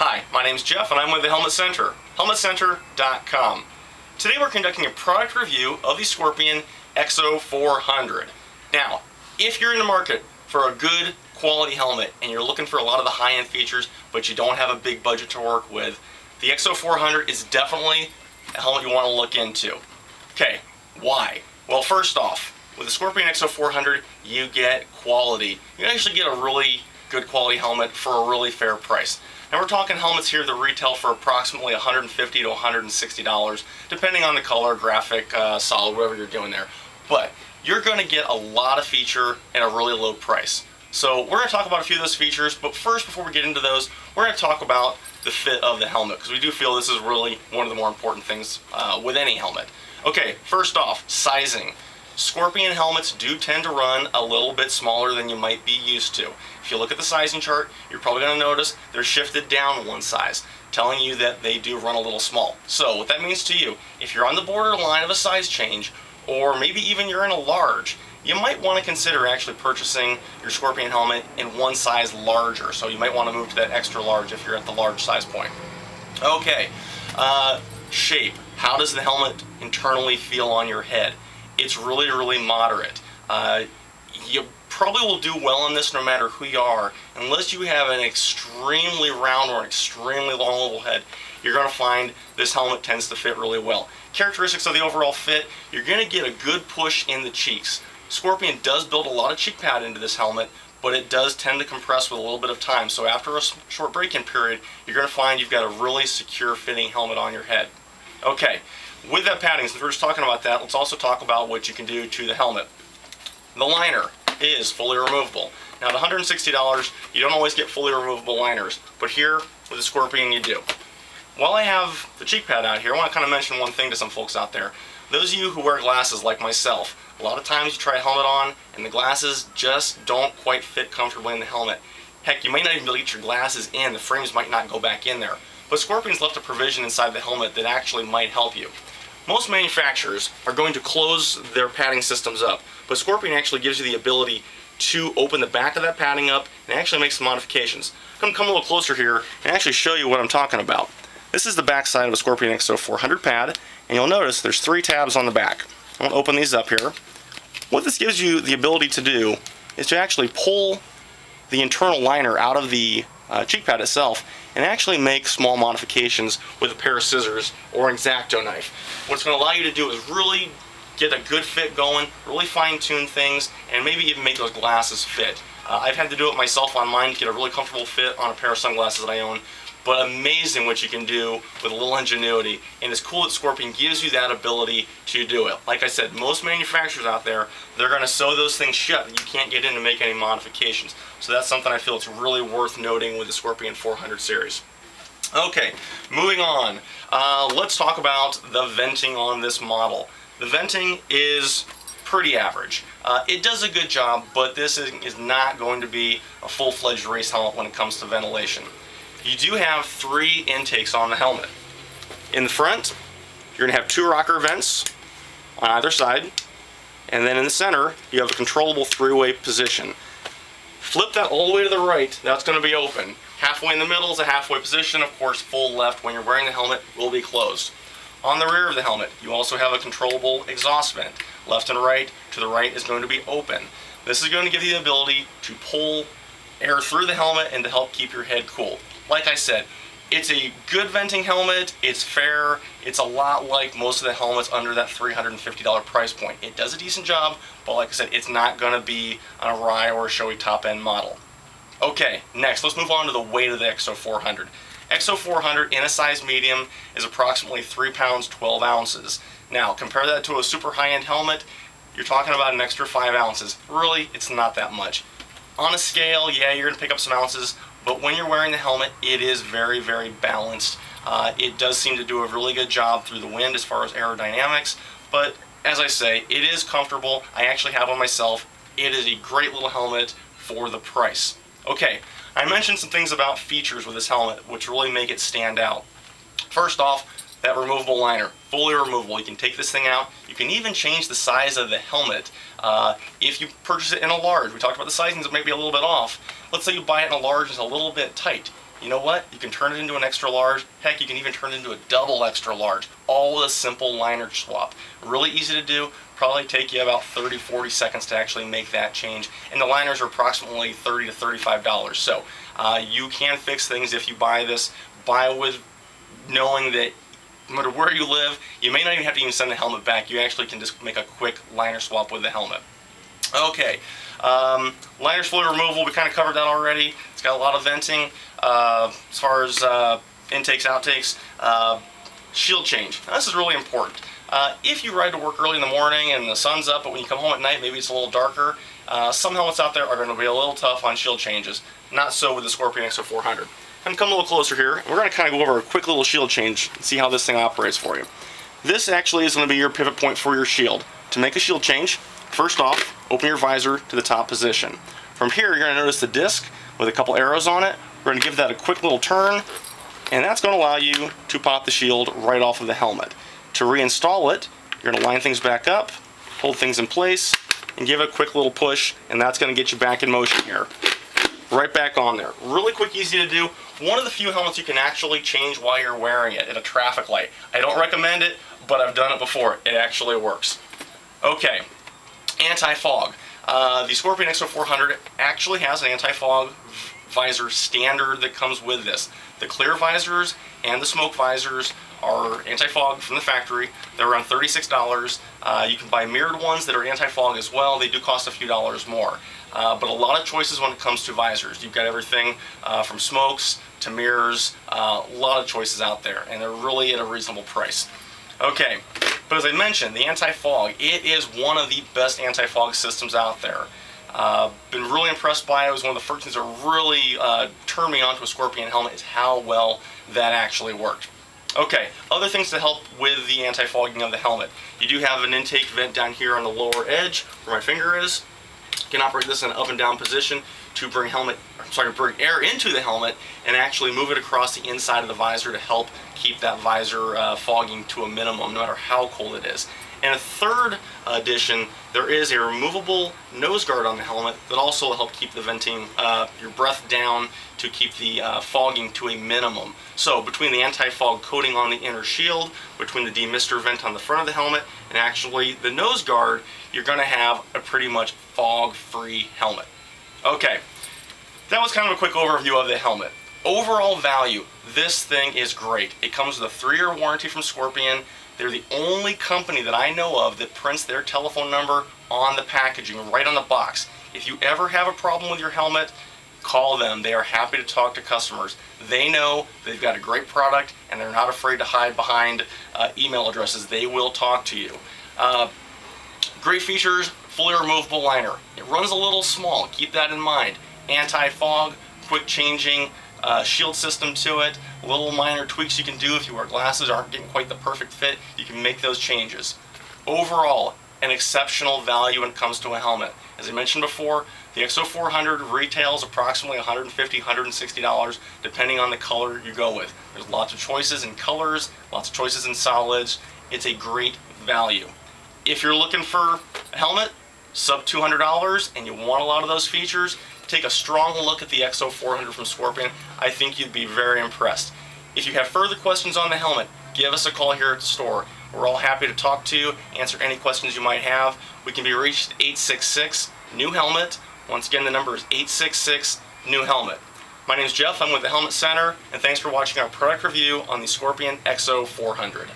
Hi, my name's Jeff and I'm with the Helmet Center, helmetcenter.com. Today we're conducting a product review of the Scorpion EXO-400. Now, if you're in the market for a good quality helmet and you're looking for a lot of the high-end features but you don't have a big budget to work with, the EXO-400 is definitely a helmet you want to look into. Okay, why? Well, first off, with the Scorpion EXO-400 you get quality. You actually get a really good quality helmet for a really fair price. Now we're talking helmets here that retail for approximately $150 to $160, depending on the color, graphic, solid, whatever you're doing there. But you're going to get a lot of feature at a really low price. So we're going to talk about a few of those features, but first, before we get into those, we're going to talk about the fit of the helmet, because we do feel this is really one of the more important things with any helmet. Okay, first off, sizing. Scorpion helmets do tend to run a little bit smaller than you might be used to. If you look at the sizing chart, you're probably going to notice they're shifted down one size, telling you that they do run a little small. So what that means to you, if you're on the borderline of a size change, or maybe even you're in a large, you might want to consider actually purchasing your Scorpion helmet in one size larger. So you might want to move to that extra large if you're at the large size point. Okay, shape. How does the helmet internally feel on your head? It's really, really moderate. You probably will do well in this no matter who you are. Unless you have an extremely round or an extremely long oval head, you're going to find this helmet tends to fit really well. Characteristics of the overall fit, you're going to get a good push in the cheeks. Scorpion does build a lot of cheek pad into this helmet, but it does tend to compress with a little bit of time. So after a short break-in period, you're going to find you've got a really secure fitting helmet on your head. Okay. With that padding, since we're just talking about that, let's also talk about what you can do to the helmet. The liner is fully removable. Now at $160, you don't always get fully removable liners, but here with the Scorpion you do. While I have the cheek pad out here, I want to kind of mention one thing to some folks out there. Those of you who wear glasses like myself, a lot of times you try a helmet on and the glasses just don't quite fit comfortably in the helmet. Heck, you might not even be able to get your glasses in, the frames might not go back in there. But Scorpion's left a provision inside the helmet that actually might help you. Most manufacturers are going to close their padding systems up, but Scorpion actually gives you the ability to open the back of that padding up and actually make some modifications. I'm going to come a little closer here and actually show you what I'm talking about. This is the back side of a Scorpion EXO-400 pad, and you'll notice there's 3 tabs on the back. I'm going to open these up here. What this gives you the ability to do is to actually pull the internal liner out of the cheek pad itself and actually make small modifications with a pair of scissors or an X-Acto knife. What it's going to allow you to do is really get a good fit going, really fine-tune things, and maybe even make those glasses fit. I've had to do it myself on mine to get a really comfortable fit on a pair of sunglasses that I own, but amazing what you can do with a little ingenuity, and it's cool that Scorpion gives you that ability to do it. Like I said, most manufacturers out there, they're going to sew those things shut. You can't get in to make any modifications. So that's something I feel it's really worth noting with the Scorpion 400 series. Okay, moving on. Let's talk about the venting on this model. The venting is pretty average. It does a good job, but this is not going to be a full-fledged race helmet when it comes to ventilation. You do have 3 intakes on the helmet. In the front, you're going to have 2 rocker vents on either side, and then in the center, you have a controllable 3-way position. Flip that all the way to the right, that's going to be open. Halfway in the middle is a halfway position, of course full left when you're wearing the helmet will be closed. On the rear of the helmet, you also have a controllable exhaust vent. Left and right, to the right is going to be open. This is going to give you the ability to pull air through the helmet and to help keep your head cool. Like I said, it's a good venting helmet, it's fair, it's a lot like most of the helmets under that $350 price point. It does a decent job, but like I said, it's not going to be on a wry or a showy top-end model. Okay, next, let's move on to the weight of the EXO-400. EXO-400 in a size medium is approximately 3 pounds 12 ounces. Now, compare that to a super high-end helmet, you're talking about an extra 5 ounces. Really, it's not that much. On a scale, yeah, you're going to pick up some ounces, but when you're wearing the helmet, it is very, very balanced. It does seem to do a really good job through the wind as far as aerodynamics, but as I say, it is comfortable. I actually have one myself. It is a great little helmet for the price. Okay, I mentioned some things about features with this helmet which really make it stand out. First off, that removable liner, fully removable. You can take this thing out. You can even change the size of the helmet if you purchase it in a large. We talked about the sizings that may be a little bit off. Let's say you buy it in a large and it's a little bit tight. you know what? You can turn it into an extra large. Heck, you can even turn it into a double extra large. All with a simple liner swap. Really easy to do. Probably take you about 30-40 seconds to actually make that change. And the liners are approximately $30 to $35. So you can fix things if you buy this. Buy with knowing that no matter where you live, you may not even have to send the helmet back. You actually can just make a quick liner swap with the helmet. Okay, liner's fully removable. We kind of covered that already. It's got a lot of venting as far as intakes, outtakes. Shield change. Now, this is really important. If you ride to work early in the morning and the sun's up, but when you come home at night, maybe it's a little darker, some helmets out there are going to be a little tough on shield changes. Not so with the Scorpion EXO-400. I'm come a little closer here, and we're going to kind of go over a quick little shield change and see how this thing operates for you. This actually is going to be your pivot point for your shield. To make a shield change, first off, open your visor to the top position. From here, you're going to notice the disc with a couple arrows on it. We're going to give that a quick little turn, and that's going to allow you to pop the shield right off of the helmet. To reinstall it, you're going to line things back up, hold things in place, and give it a quick little push, and that's going to get you back in motion here. Right back on there. Really quick, easy to do. One of the few helmets you can actually change while you're wearing it at a traffic light. I don't recommend it, but I've done it before. It actually works. Okay, anti-fog. The Scorpion EXO-400 actually has an anti-fog visor standard that comes with this. The clear visors and the smoke visors are anti-fog from the factory. They're around $36. You can buy mirrored ones that are anti-fog as well. They do cost a few dollars more. But a lot of choices when it comes to visors. You've got everything from smokes to mirrors, a lot of choices out there, and they're really at a reasonable price. Okay, but as I mentioned, the anti-fog, it is one of the best anti-fog systems out there. Been really impressed by it. It was one of the first things that really turned me onto a Scorpion helmet is how well that actually worked. Okay, other things to help with the anti-fogging of the helmet. You do have an intake vent down here on the lower edge where my finger is. You can operate this in an up and down position to bring bring air into the helmet and actually move it across the inside of the visor to help keep that visor fogging to a minimum no matter how cold it is. And a third addition, there is a removable nose guard on the helmet that also will help keep the venting, your breath down to keep the fogging to a minimum. So between the anti-fog coating on the inner shield, between the demister vent on the front of the helmet, and actually the nose guard, you're going to have a pretty much fog-free helmet. Okay, that was kind of a quick overview of the helmet. Overall value, this thing is great. It comes with a 3-year warranty from Scorpion. They're the only company that I know of that prints their telephone number on the packaging, right on the box. If you ever have a problem with your helmet, call them. They are happy to talk to customers. They know they've got a great product and they're not afraid to hide behind email addresses. They will talk to you. Great features, fully removable liner. It runs a little small, keep that in mind. Anti-fog, quick changing shield system to it. Little minor tweaks you can do if you wear glasses aren't getting quite the perfect fit. You can make those changes. Overall, an exceptional value when it comes to a helmet. As I mentioned before, the EXO-400 retails approximately $150, $160 depending on the color you go with. There's lots of choices in colors, lots of choices in solids. It's a great value. If you're looking for a helmet, sub $200, and you want a lot of those features, take a strong look at the EXO-400 from Scorpion. I think you'd be very impressed. If you have further questions on the helmet, give us a call here at the store. We're all happy to talk to you, answer any questions you might have. We can be reached at 866-NEW-HELMET. Once again, the number is 866-NEW-HELMET. My name is Jeff, I'm with the Helmet Center, and thanks for watching our product review on the Scorpion EXO-400.